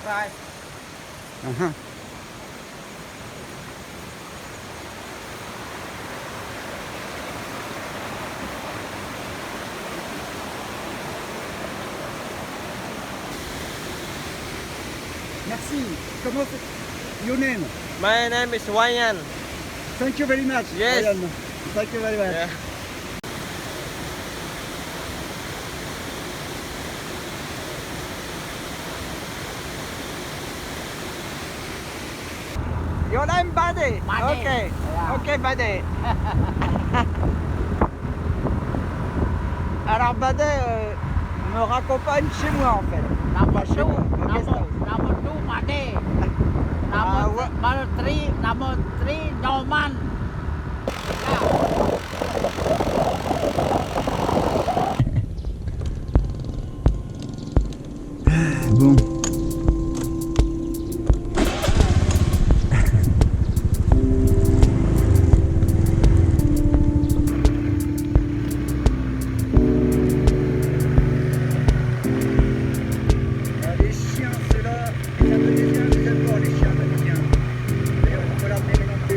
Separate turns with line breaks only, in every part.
Right.
Uh-huh. Merci. Comment c'est? Your name?
My name is Wayan.
Thank you very much.
Yes.
Ryan. Thank you very much.
Yeah. Your name Buddy?
Buddy.
Okay.
Yeah.
Okay, Buddy. Alors Buddy me raccompagne chez moi en fait.
Number
Chez
two,
moi, au guest house.
number two, Made.
Ah,
Number three, Norman.
Bon. Les chiens, c'est là. Les Indonésiens, ils aiment pas les chiens indonésiens. D'ailleurs, on peut l'amener non plus.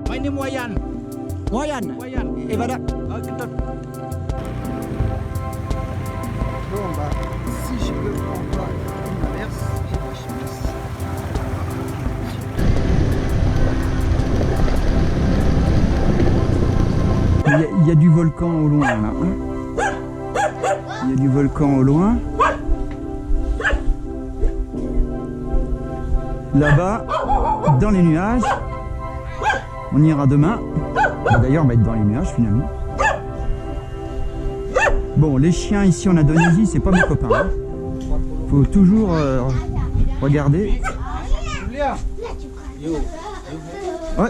My name Wayan.
Wayan.
Wayan.
Et voilà.
Betul.
Bon, bah, si je ne prends pas une inverse, j'ai pas chance. Il y a du volcan au loin là. Il y a du volcan au loin. Là-bas, dans les nuages. On ira demain. D'ailleurs, on va être dans les nuages finalement. Bon, les chiens ici en Indonésie, c'est pas mes copains. Hein. Faut toujours regarder. Ouais.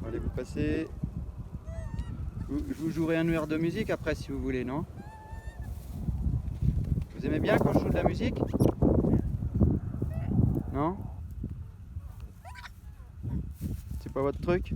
Allez, vous passez. Je vous jouerai un air de musique après si vous voulez, non? Vous aimez bien quand je joue de la musique? Non? C'est pas votre truc?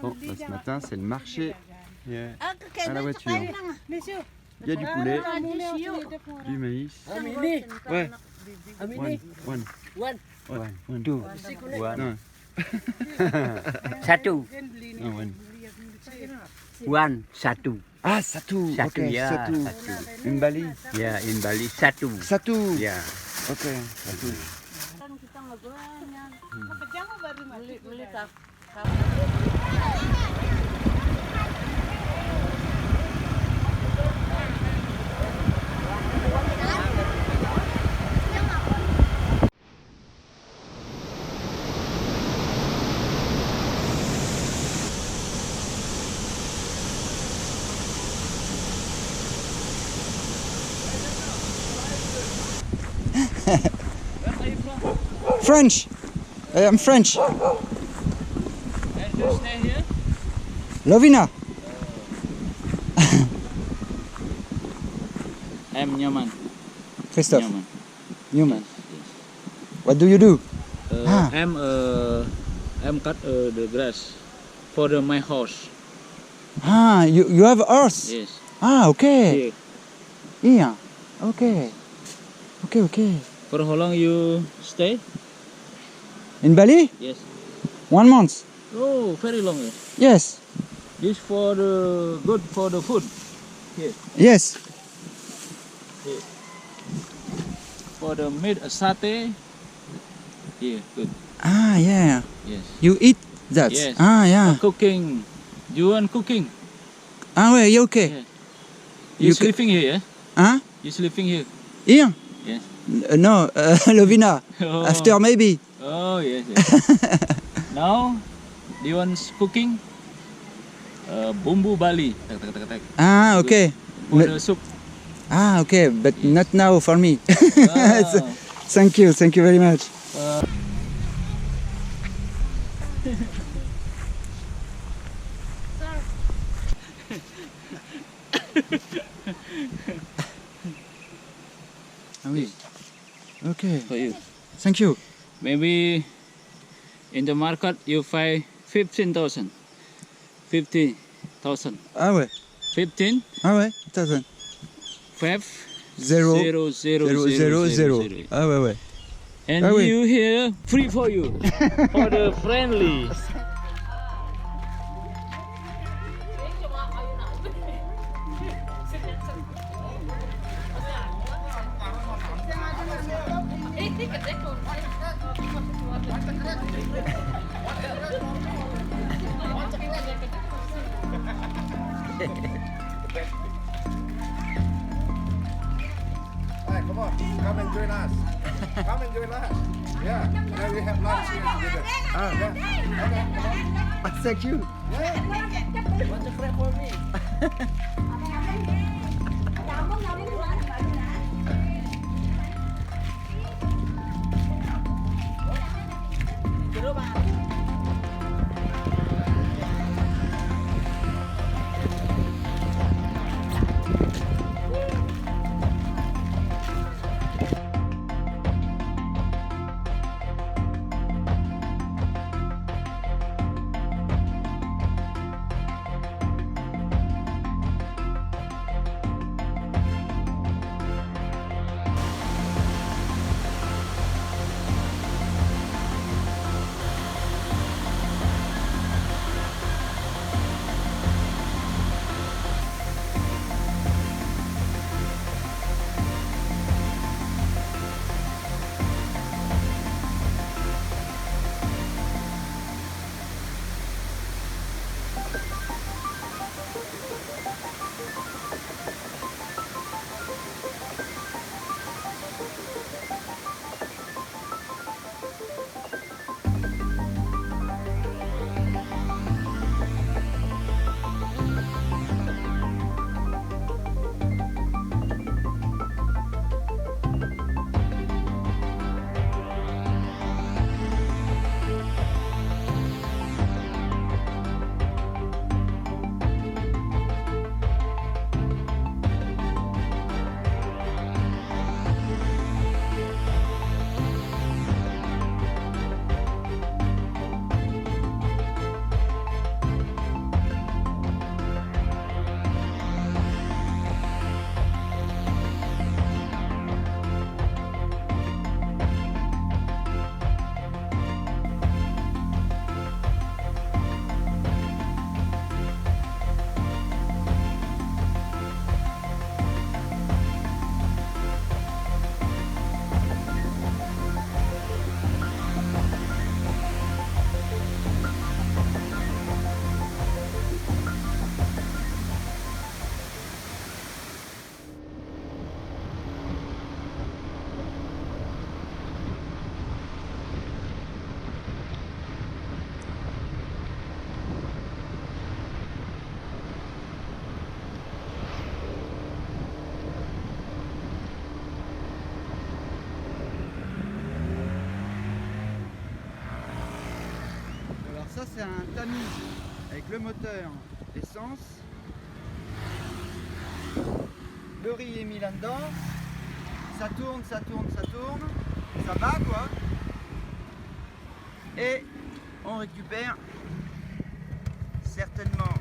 Bon, bah, ce matin, c'est le marché
Yeah.
à la voiture. Il y a du poulet, du maïs. Ouais. One. One.
Two.
Non.
Satu.
Non, one.
One. Satu.
Ah, satu.
Satu,
Ok,
ya.
satu.
Satu.
In Bali.
Ya, in Bali satu.
Satu.
Ya.
Ok, satu. French. I'm French.
And you stay here?
Lovina.
I'm Nyaman.
Christophe.
Nyaman.
Newman. What do you do? Ah.
I'm cut the grass for my horse.
Ah, you have a horse.
Yes.
Ah, okay.
Here.
Yeah. Okay. Okay.
For how long you stay?
In Bali?
Yes.
1 month.
Oh, very long.
Yes.
This for the good for the food.
Yes.
For the meat satay. Yeah, good.
Ah, yeah.
Yes.
You eat that?
Yes.
Ah, yeah.
Cooking. You want cooking?
Ah, ouais, yeah, okay.
Yeah.
You
You
ca-
sleeping here? Eh?
Huh?
You sleeping here?
Here?
Yes.
No, Lovina.
Oh.
After maybe.
Oh yes. Now, do you want cooking? Bumbu Bali. Tak, tak, tak, tak.
Ah, okay.
For the soup.
Ah, okay, but not now for me.
Ah.
Thank you very much. Ah oui. Okay.
For you.
Thank you.
Maybe in the market you find 15,000. 50,000.
Ah ouais.
15
Ah ouais. Attends.
5
Zero.
0 0
0 0 0. Ah ouais ouais.
And
Ah oui.
you here free for you. For the friendly.
Hey, come on, come and join us. Come and join us. Yeah, then we have lunch here together.
Ah.
Yeah. Okay, come on.
Thank you.
Want to grab for me?
ça c'est un Tamise avec le moteur essence. Le riz est mis là-dedans. Ça tourne, ça tourne, ça tourne. Ça bat quoi. Et on récupère certainement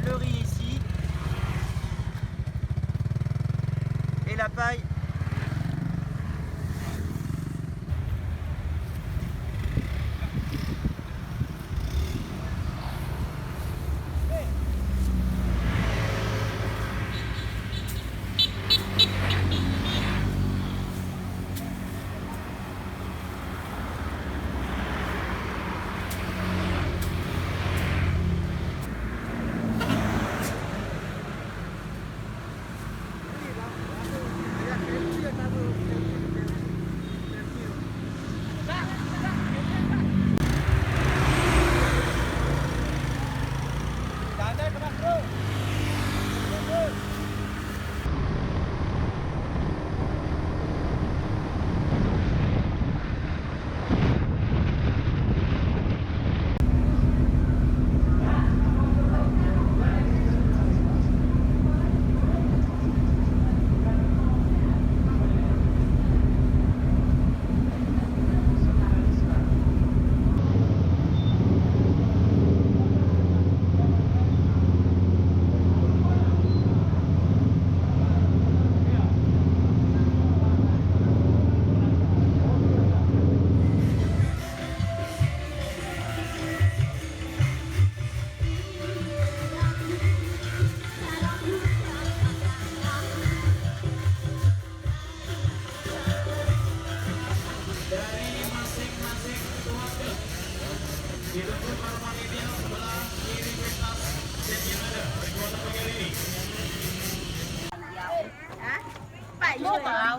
le riz ici. Et la paille.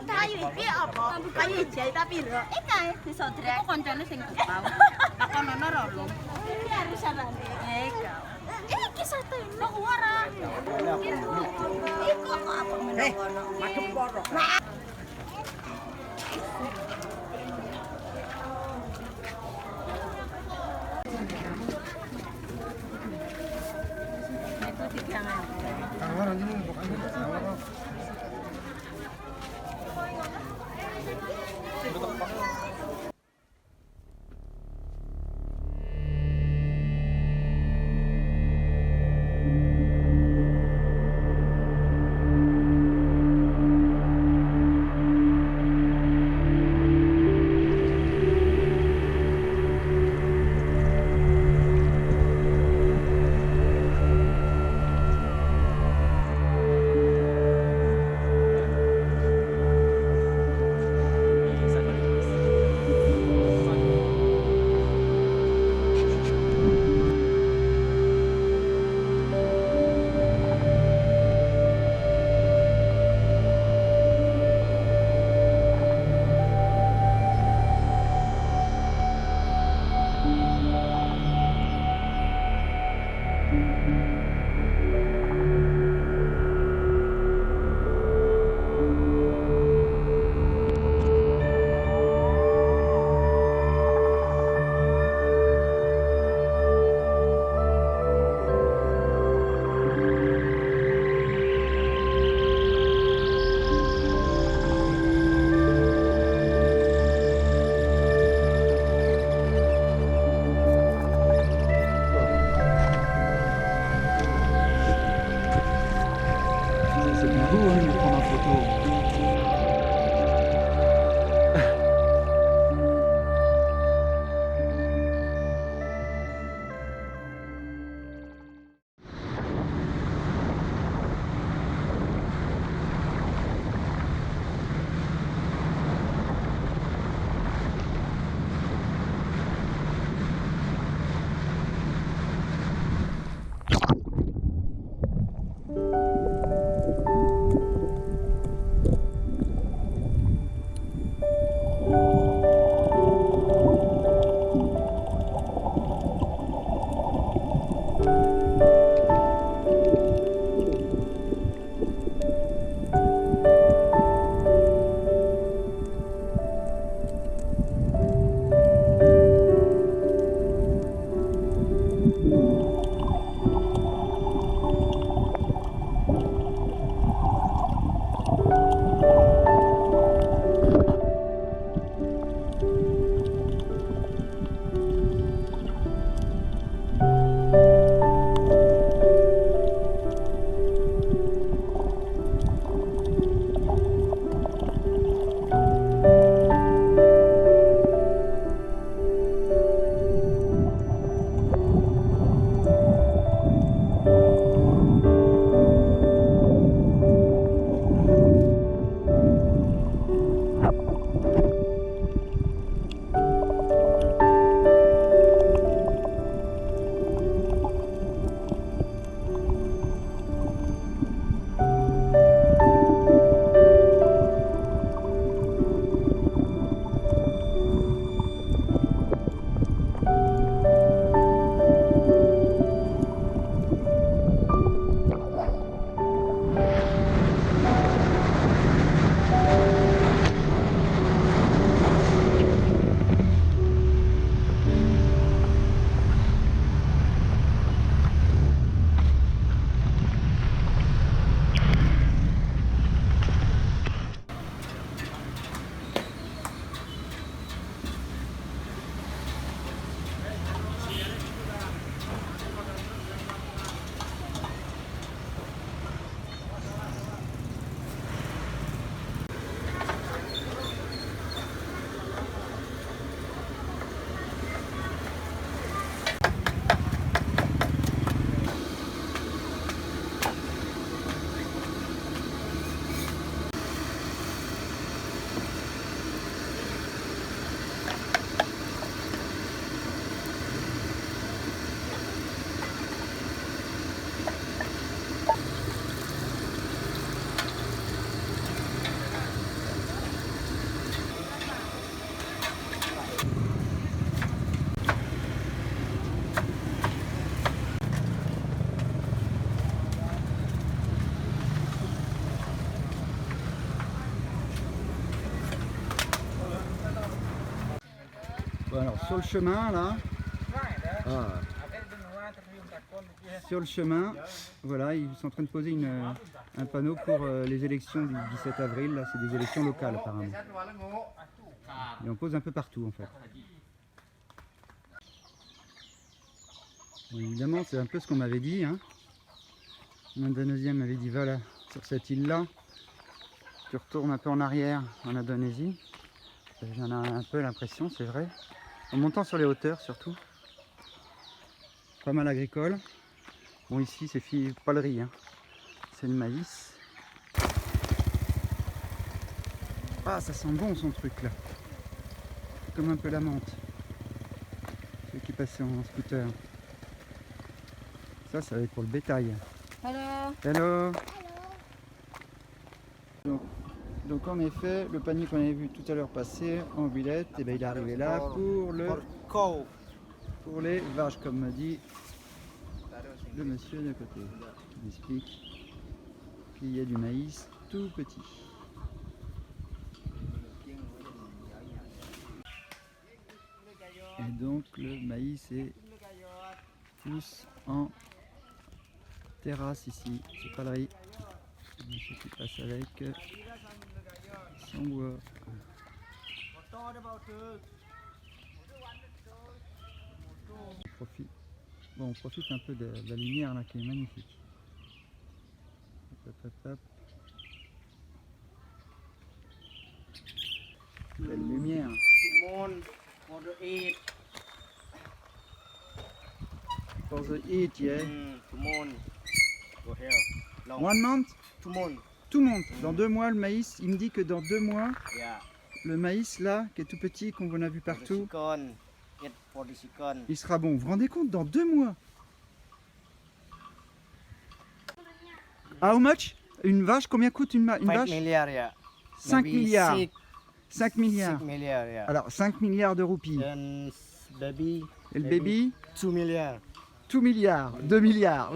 Kayu iki apa? Kayu ijo tapi lho. Iki disodrek. Kok koncone sing kepau. Takonono ora lho. Iki harus sarane. Iki sate no ora. Iku kok apa ngono. Madhep poro. Itu digangan.
Kalau orang ini bukan sama. Bon, alors sur le chemin là, sur le chemin, voilà, ils sont en train de poser un panneau pour les élections du 17 avril. Là, c'est des élections locales apparemment. Et on pose un peu partout en fait. Bon, évidemment, c'est un peu ce qu'on m'avait dit. Hein. L'Indonésien m'avait dit voilà, sur cette île-là, tu retournes un peu en arrière en Indonésie. J'en ai un peu l'impression, c'est vrai. En montant sur les hauteurs surtout. Pas mal agricole. Bon, ici, c'est pas le riz, hein. C'est le maïs. Ah, ça sent bon son truc là. Comme un peu la menthe. Celui qui passait en scooter. Ça va être pour le bétail.
Hello.
Hello. Donc en effet, le panier qu'on avait vu tout à l'heure passer en Villette, et ben il est arrivé là pour les vaches, comme me dit le monsieur de côté. Il explique qu'il y a du maïs tout petit. Et donc le maïs pousse en terrasse ici, c'est pas le riz. Monsieur qui passe avec son bois. On profite un peu de la lumière là qui est magnifique. Hop, hop, hop. Belle lumière. For the heat, yeah. 1 month? 2 months. Dans 2 mois, le maïs, il me dit que dans 2 mois, le maïs là, qui est tout petit, qu'on a vu partout, il sera bon. Vous vous rendez compte, dans 2 mois? How much? Une vache, combien coûte une vache?
5 milliards, yeah.
5
Maybe
milliards.
six-
5 milliards.
6 milliards, yeah.
Alors, 5 milliards de roupies.
Then baby,
Et le baby?
2 milliards.
2 milliards. 2 milliards.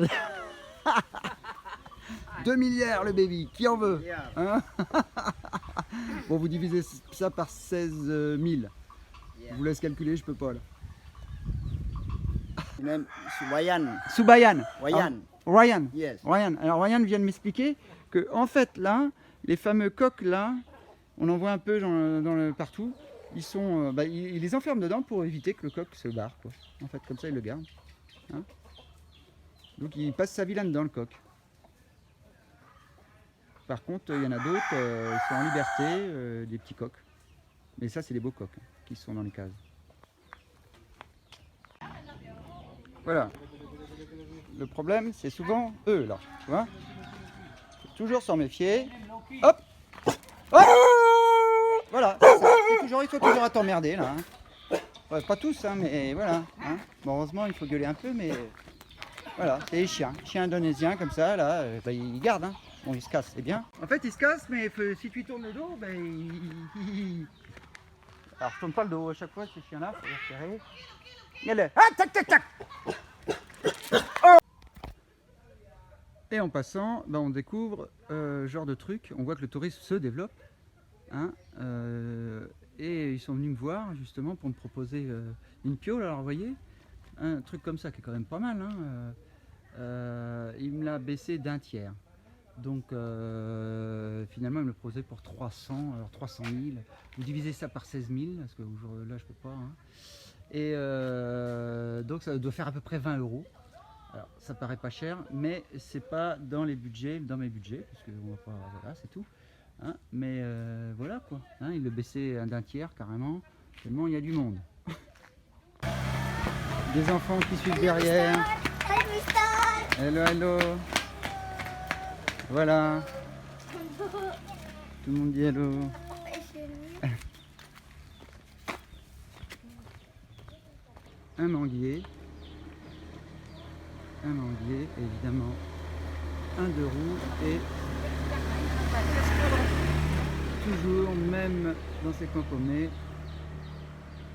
2 milliards le baby. Qui en veut? Hein? Bon, vous divisez ça par 16 000. Je vous laisse calculer, je peux pas là.
Même Subayan.
Subayan.
Wayan.
Ryan.
Yes.
Ryan. Alors Ryan vient de m'expliquer que en fait là, les fameux coqs là, on en voit un peu partout. Ils sont, il les enferme dedans pour éviter que le coq se barre, quoi. En fait, comme ça, il le garde. Hein? Donc il passe sa vie là-dedans, le coq. Par contre, il y en a d'autres, ils sont en liberté, des petits coqs. Mais ça, c'est des beaux coqs hein, qui sont dans les cases. Voilà. Le problème, c'est souvent eux, là. Tu vois? Faut toujours s'en méfier. Hop! Oh, voilà. Ils sont toujours à t'emmerder, là. Hein. Ouais, pas tous, hein, mais voilà. Hein. Bon, heureusement, il faut gueuler un peu, mais voilà, c'est les chiens. Chiens indonésiens, comme ça, là, ils gardent. Hein. Bon, ils se cassent, c'est bien. En fait, ils se cassent, mais si tu tournes le dos, Alors, je tourne pas le dos à chaque fois, ces chiens-là, faut les repérer. Regardez. Ah, tac, tac, tac! Oh! Et en passant, on découvre ce genre de truc. On voit que le tourisme se développe. Hein, et ils sont venus me voir justement pour me proposer une piole. Alors vous voyez, un truc comme ça qui est quand même pas mal. Hein, il me l'a baissé d'1 tiers. Donc finalement il me le proposait pour 300, alors 300 000. Vous divisez ça par 16 000, parce que là je peux pas. Hein. Et donc ça doit faire à peu près 20 €. Alors ça paraît pas cher, mais c'est pas dans mes budgets, parce que on va pas, voilà, c'est tout. Hein, mais voilà quoi, hein, il le baissait d'1 tiers carrément, tellement il y a du monde. Des enfants qui suivent derrière. Hello, hello. Voilà. Tout le monde dit hello. Un manguier, évidemment, un 2 roues et toujours, même dans ces camps paumés,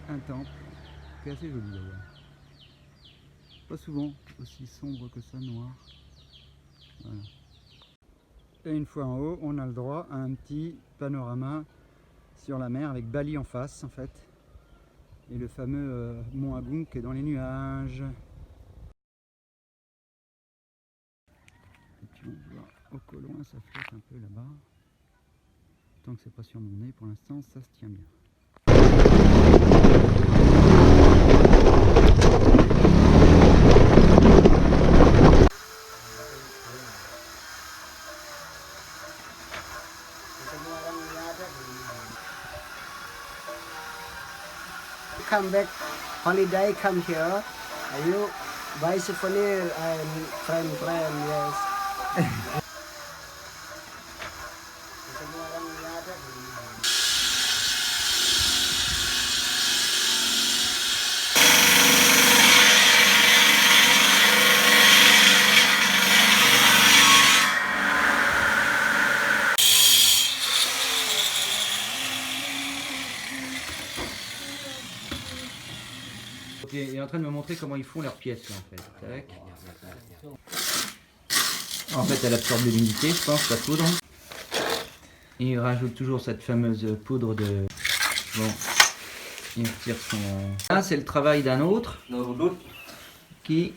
un temple qui est assez joli d'ailleurs. Pas souvent aussi sombre que ça, noir. Voilà. Et une fois en haut, on a le droit à un petit panorama sur la mer avec Bali en face en fait. Et le fameux mont Agung qui est dans les nuages. Et puis on voit au loin, ça flotte un peu là-bas. Tant que c'est pas sur mon nez, pour l'instant, ça se tient bien.
Come back holiday, come here. You buy souvenir and friend, yes.
Ok, il est en train de me montrer comment ils font leurs pièces là, en fait. Tac. En fait, elle absorbe de l'humidité, je pense, la poudre. Et il rajoute toujours cette fameuse poudre de... Bon, il retire son... Là, c'est le travail d'un autre qui...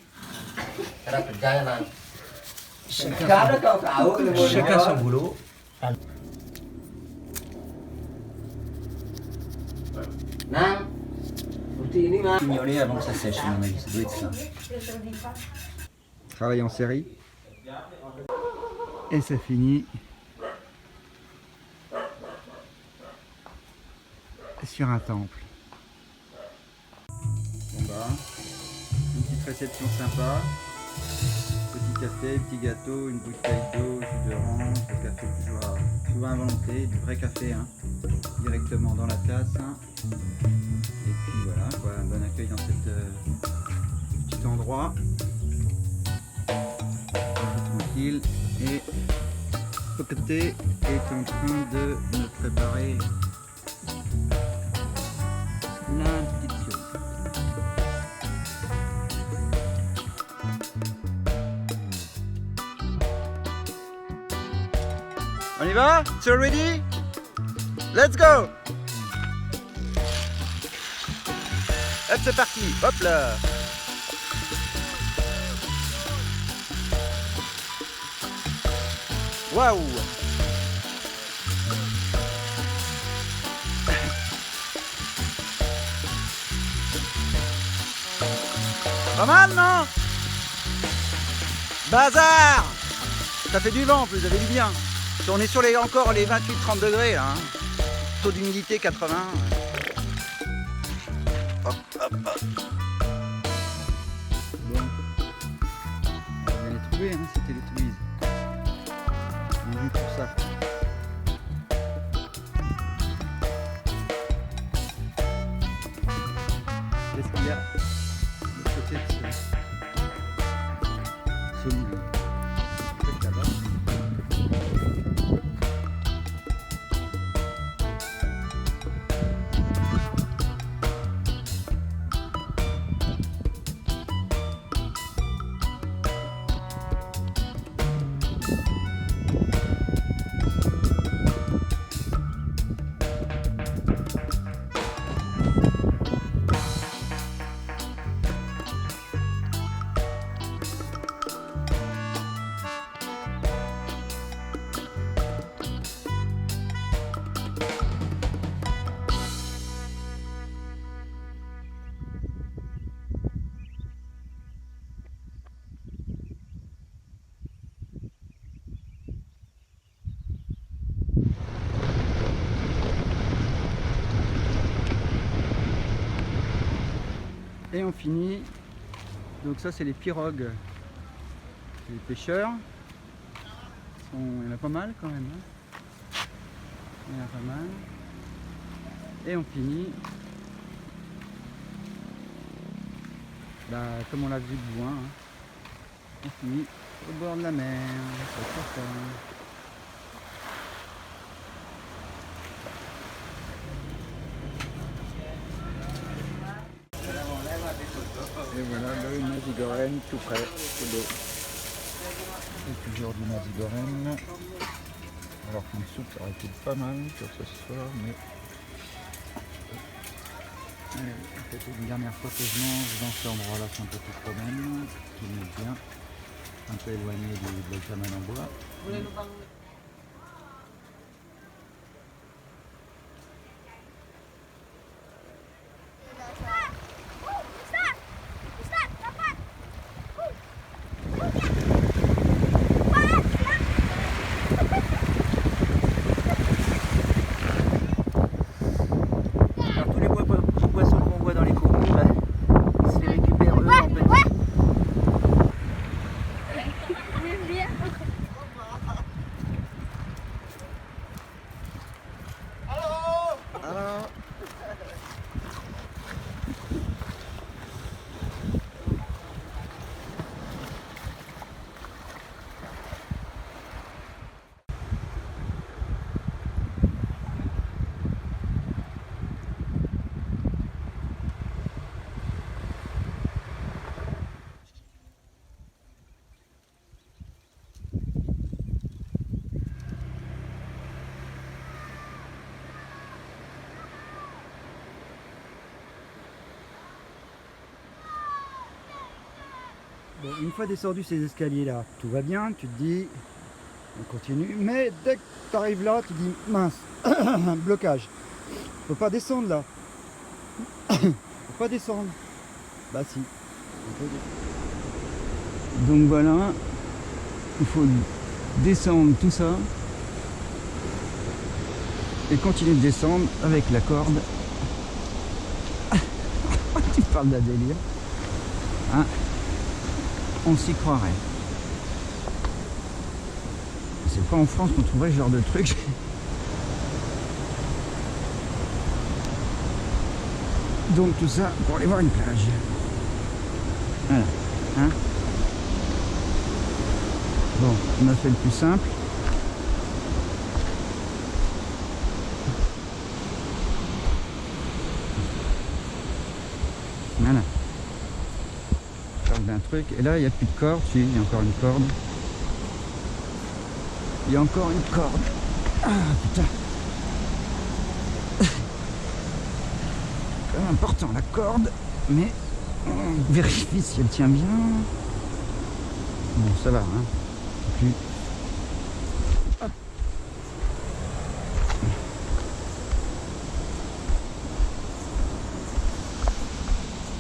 Chacun son boulot. Mignoler avant que ça sèche, à mon avis, ça doit être ça. Travail en série. Et ça finit sur un temple. Bon bah, une petite réception sympa. Petit café, petit gâteau, une bouteille d'eau, jus d'orange, le café toujours à volonté, du vrai café, hein, directement dans la tasse. Hein. Et puis voilà, quoi, un bon accueil dans cet petit endroit. Tranquille. Et Poketé est en train de me préparer la petite chose. On y va? It's all ready? Let's go! Hop, c'est parti! Hop là! Waouh! Pas mal, non? Bazar! Ça fait du vent en plus, vous avez vu bien. On est sur encore les 28-30 degrés là. Hein. Taux d'humidité 80. Hop, hop, hop. Bon. On va les trouver, hein, c'était les Toulouse. On a vu tout ça. Qu'est-ce qu'il y a de l'autre côté de ce livre? Peut-être là-bas. Et on finit, donc ça c'est les pirogues, les pêcheurs, il y en a pas mal quand même, hein. Il y en a pas mal, et on finit, bah, comme on l'a vu de loin, hein. On finit au bord de la mer, c'est ça. Et voilà le nasi goreng tout prêt, c'est beau. Et toujours du nasi goreng. Alors qu'une soupe ça aurait été pas mal pour ce soir, mais Allez, peut-être une dernière fois que je mange dans cet endroit-là sympathique quand même, qui m'aime bien, un peu éloigné de la cabane en bois.
Alors tous les poissons qu'on voit dans les cocons, ils se les récupèrent eux en petit.
Alors,
Bon, une fois descendu ces escaliers-là, tout va bien, tu te dis, on continue, mais dès que tu arrives là, tu dis, mince, blocage, on peut pas descendre là, on peut pas descendre, bah si, on peut descendre. Donc voilà, il faut descendre tout ça, et continuer de descendre avec la corde. Tu parles d'un délire, hein. On s'y croirait. C'est pas en France qu'on trouverait ce genre de truc. Donc tout ça pour aller voir une plage. Voilà. Hein, bon, on a fait le plus simple. Voilà. D'un truc, et là il n'y a plus de corde, si, il y a encore une corde. Il y a encore une corde. Ah putain. C'est important la corde, mais on vérifie si elle tient bien. Bon, ça va, hein. Plus. Hop.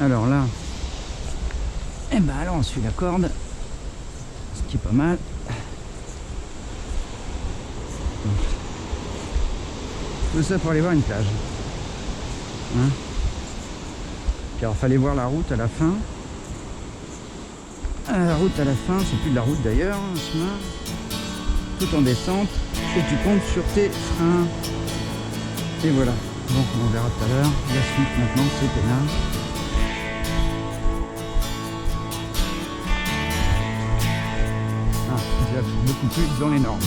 Alors là, et ben alors on suit la corde, ce qui est pas mal. Tout ça pour aller voir une plage. Hein, car il fallait voir la route à la fin. La route à la fin, c'est plus de la route d'ailleurs, un chemin, tout en descente, et tu comptes sur tes freins. Et voilà. Bon, on verra tout à l'heure. La suite maintenant, c'est peinard. Beaucoup plus dans les normes.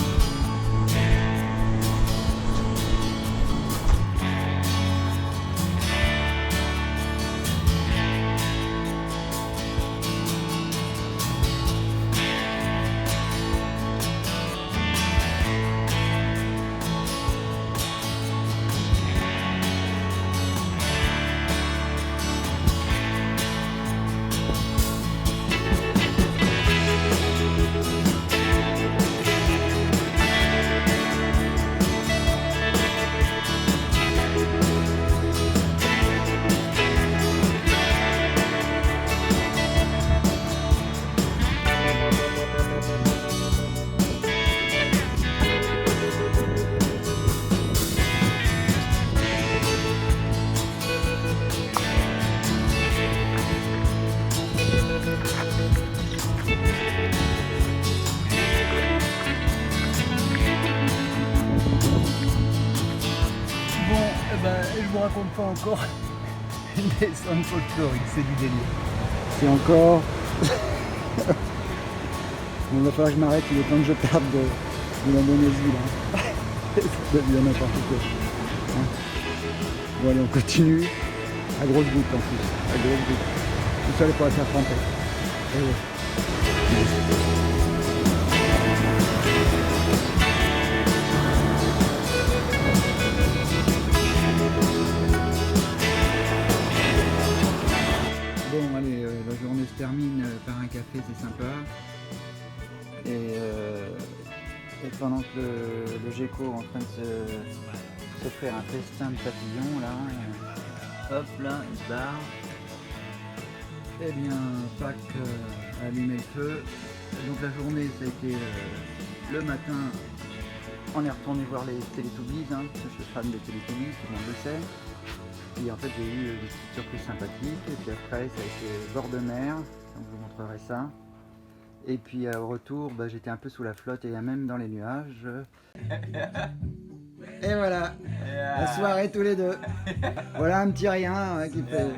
je vous raconte pas encore une descente folklorique, c'est du délire. C'est encore... Il va falloir que je m'arrête, il est temps que je parte de l'Indonésie là. Ça devient n'importe quoi. Hein, bon allez, on continue. À grosse goutte en plus, à grosse goutte. Tout ça, il pourrait faire tremper. Et ouais.
pendant que le gecko est en train de se faire un festin de papillons là. Hop là, il se barre. Eh bien, Pâques a allumé le feu. Donc la journée, ça a été le matin, on est retourné voir les Télétubbies, hein, parce que je suis fan des Télétubbies, tout le monde le sait. Et en fait, j'ai eu des petites surprises sympathiques. Et puis après, ça a été bord de mer, donc je vous montrerai ça. Et puis au retour, bah, j'étais un peu sous la flotte et même dans les nuages.
Et voilà, la soirée tous les deux. Voilà un petit rien qui fait